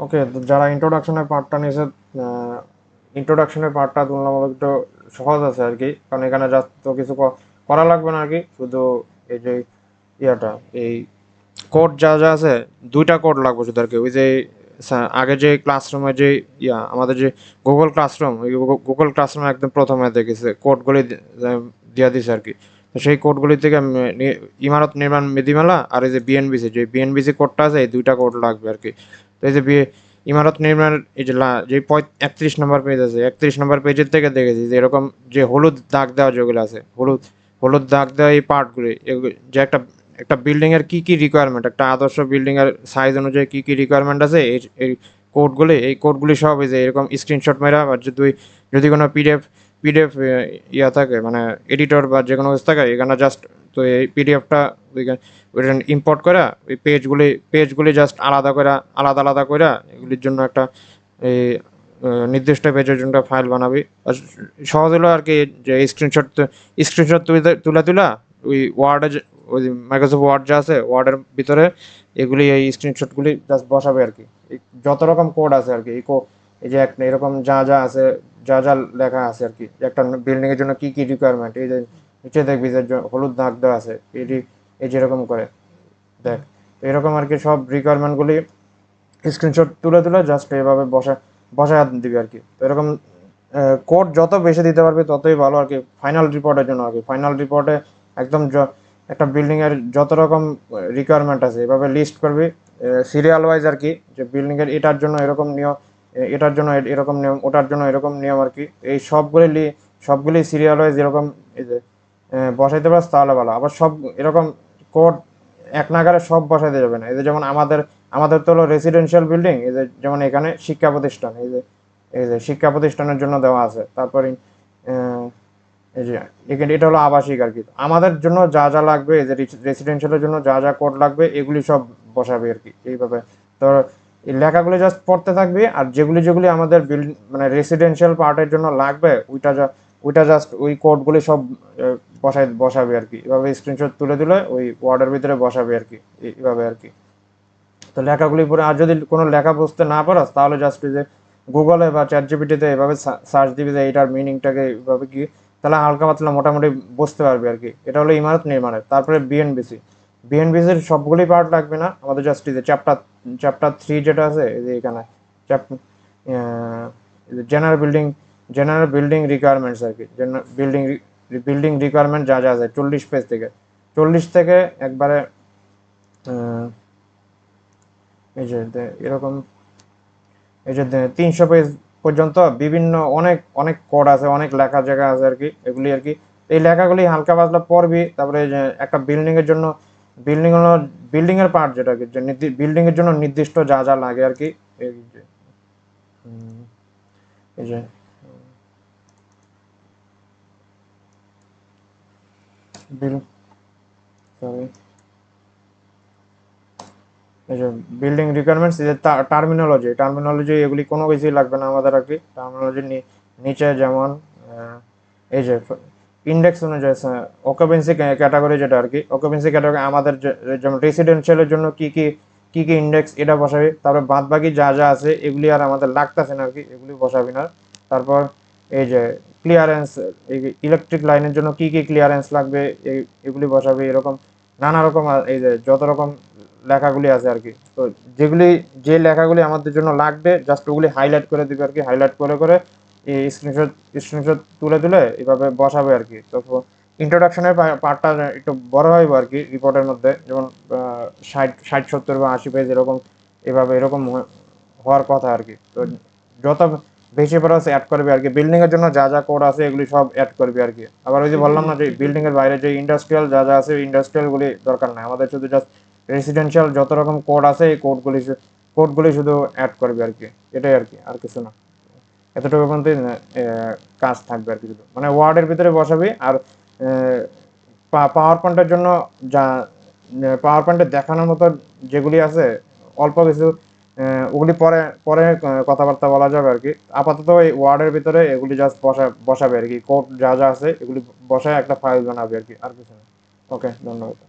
ওকে, যারা ইন্ট্রোডাকশনের পার্টটা নিয়েছে, ইন্ট্রোডাকশনের পার্টটা তুলনামূলক একটু সহজ আছে আর কি, কারণ এখানে জাস্ট তো কিছু করা লাগবে না আর কি, শুধু এই যে ইয়াটা, এই কোড যা যা আছে, দুইটা কোড লাগবে শুধু আর কি। ওই যে আগে যে ক্লাসরুমে যে আমাদের যে গুগল ক্লাসরুম, ওই গুগল ক্লাসরুমে একদম প্রথমে দেখেছে কোডগুলি দিয়া দিছে আর কি। তো সেই কোডগুলি থেকে ইমারত নির্মাণ বিধিমালা আর এই যে বিএনবিসি, যে বিএনবিসি কোডটা আছে, এই দুইটা কোড লাগবে আর কি। তো এই যে ইমারত নির্মাণ, এই যে যে 31 নম্বর পেজ আছে, 31 নম্বর পেজের থেকে দেখেছি যে এরকম যে হলুদ দাগ দেওয়া যেগুলো আছে, হলুদ হলুদ দাগ দেওয়া এই পার্টগুলি, যে একটা একটা বিল্ডিং এর কি কি রিকোয়ারমেন্ট, একটা আদর্শ বিল্ডিং এর সাইজ অনুযায়ী কি কি রিকোয়ারমেন্ট আছে, এই কোডগুলি সব এই যে এরকম স্ক্রিনশট মেরা, বা যদি যদি কোনো পিডিএফ ইয়া থাকে, মানে এডিটর বা যে কোনো কিছু থাকে, এখানে জাস্ট তো এই পিডিএফটা ওইখানে ইম্পোর্ট করে ওই পেজগুলি জাস্ট আলাদা আলাদা করে এগুলির জন্য একটা এই নির্দিষ্ট পেজের জন্য ফাইল বানাবি। আর সহজ হলো আর কি, যে স্ক্রিনশট তুলে ওই ওয়ার্ডে, ওই মাইক্রোসফট ওয়ার্ড যা আছে, ওয়ার্ডের ভিতরে এগুলি, এই স্ক্রিনশটগুলি জাস্ট বসাবে আর কি। যত রকম কোড আছে আর কি, এই যে একটা এরকম যা যা আছে, যা যা লেখা আছে আর কি, একটা বিল্ডিং এর জন্য কি কি রিকোয়ারমেন্ট, এই যে নিচে দেখবি যে হলুদ দাগ দেওয়া আছে, এই যেরকম করে দেখ, এরকম আর কি সব রিকোয়ারমেন্টগুলি স্ক্রিনশট তুলে জাস্ট এভাবে বসায় দিবি আর কি। তো এরকম কোড যত বেশি দিতে পারবি ততই ভালো আর কি, ফাইনাল রিপোর্টের জন্য আর কি। ফাইনাল রিপোর্টে একদম একটা বিল্ডিং এর যত রকম রিকোয়ারমেন্ট আছে এভাবে লিস্ট করবি সিরিয়াল ওয়াইজ আর কি, যে বিল্ডিং এর এটার জন্য এরকম নিয়ম, এটার জন্য এরকম নিয়ম, ওটার জন্য এরকম নিয়ম আর কি। এই সবগুলি সিরিয়াল ওয়াইজ এরকম এই যে বসাইতে পারস তাহলে ভালো। আবার সব এরকম কোড এক নাগারে সব বসাইতে যাবে না। এই যে যেমন আমাদের তো হলো রেসিডেন্সিয়াল বিল্ডিং, এই যে যেমন এখানে শিক্ষা প্রতিষ্ঠান, এই যে শিক্ষা প্রতিষ্ঠানের জন্য দেওয়া আছে। তারপরে এই যে এখানে এটা হলো আবাসিক আর কি। আমাদের জন্য যা যা লাগবে, এই যে রেসিডেন্সিয়ালের জন্য যা যা কোড লাগবে এগুলি সব বসাবে আর কি এইভাবে। তো এই লেখাগুলি জাস্ট পড়তে থাকবি, আর যেগুলি যেগুলি আমাদের মানে রেসিডেন্সিয়াল পার্টের জন্য লাগবে, ওইটা জাস্ট ওই কোডগুলি সব বসাবে আর কি। এভাবে স্ক্রিনশট তুলে ওই ওয়ার্ডের ভিতরে বসাবে আর কি, এইভাবে আর কি। তো লেখাগুলি পরে, আর যদি কোনো লেখা বুঝতে না পারস তাহলে জাস্ট যে গুগলে বা চ্যাট জিপিটিতে এভাবে সার্চ দিবি যে এইটার মিনিংটাকে এভাবে কি, তাহলে হালকা পাতলা মোটামুটি বুঝতে পারবি আর কি। এটা হলো ইমারত নির্মাণের। তারপরে বিএনবিসির সবগুলি পার্ট লাগবে না আমাদের, জাস্ট এই যে চ্যাপ্টার 3 যেটা আছে, এই যে এখানে জেনারেল বিল্ডিং রিকোয়ারমেন্টস আর কি, বিল্ডিং রিকোয়ারমেন্ট যা যা আছে 40 পেজ থেকে, 40 থেকে একবারে এই যে এরকম, এই যে 300 পেজ পর্যন্ত বিভিন্ন অনেক অনেক কোড আছে, অনেক লেখা জায়গা আছে আর কি, এগুলি আর কি। এই লেখাগুলি হালকা পাতলা পড়বি। তারপরে যে একটা বিল্ডিং এর জন্য, বিল্ডিং হলো বিল্ডিং এর পার্ট যেটা কি, যে বিল্ডিং এর জন্য নির্দিষ্ট যা যা লাগে আর কি। এই যে এই যে বিল সরি এই যে বিল্ডিং রিকোয়ারমেন্টস, এই যে টার্মিনোলজি এগুলি কোনো কিছুই লাগবে না আমাদের আর কি। টার্মিনোলজি নিচে যেমন এই যে ইন্ডেক্স অনুযায়ী অকুপেন্সি ক্যাটাগরি যেটা আর কি, অকুপেন্সি ক্যাটাগরি আমাদের যেমন রেসিডেন্সিয়ালের জন্য কি কি ইন্ডেক্স, এটা বসাবি। তারপর বাদ বাকি যা যা আছে এগুলি আর আমাদের লাগতেছে না আর কি, এগুলি বসাবি না। তারপর এই যে ক্লিয়ারেন্স, এই ইলেকট্রিক লাইনের জন্য কি কি ক্লিয়ারেন্স লাগবে, এগুলি বসাবি। এরকম নানা রকম এই যে যত রকম লেখাগুলি আছে আর কি। তো যে লেখাগুলি আমাদের জন্য লাগবে জাস্ট ওগুলি হাইলাইট করে দিবে আর কি, হাইলাইট করে এই স্ক্রিনশট তুলে এইভাবে বসাবে আর কি। তো ইন্ট্রোডাকশনের পার্টটা একটু বড় হইব আর কি রিপোর্টের মধ্যে, যেমন 60 60 70 বা 80 পেজ এরকম, এরকম হওয়ার কথা আর কি। তো যত বেশি পারস অ্যাড করবে আর কি, বিল্ডিং এর জন্য যা যা কোড আছে এগুলি সব অ্যাড করবে আর কি। আবার ওই যে বললাম না যে বিল্ডিং এর বাইরে যে ইন্ডাস্ট্রিয়াল যা যা আছে, ইন্ডাস্ট্রিয়াল গুলি দরকার নাই আমাদের, শুধু জাস্ট রেসিডেন্সিয়াল যত রকম কোড আছে এই কোডগুলি শুধু অ্যাড করবে আর কি। এটাই আর কি, আর কিছু না। এতটুকু পর্যন্ত কাজ থাকবে আর কি, শুধু মানে ওয়ার্ডের ভিতরে বসাবি। আর পাওয়ার পয়েন্টের জন্য যা পাওয়ার পয়েন্টে দেখানোর মতো যেগুলি আছে অল্প কিছু, ওগুলি পরে পরে কথাবার্তা বলা যাবে আর কি। আপাতত এই ওয়ার্ডের ভিতরে এগুলি জাস্ট বসাবে আর কি, কোড যা যা আছে এগুলি বসায় একটা ফাইল বানাবে আর কি, আর কিছু না। ওকে, ধন্যবাদ।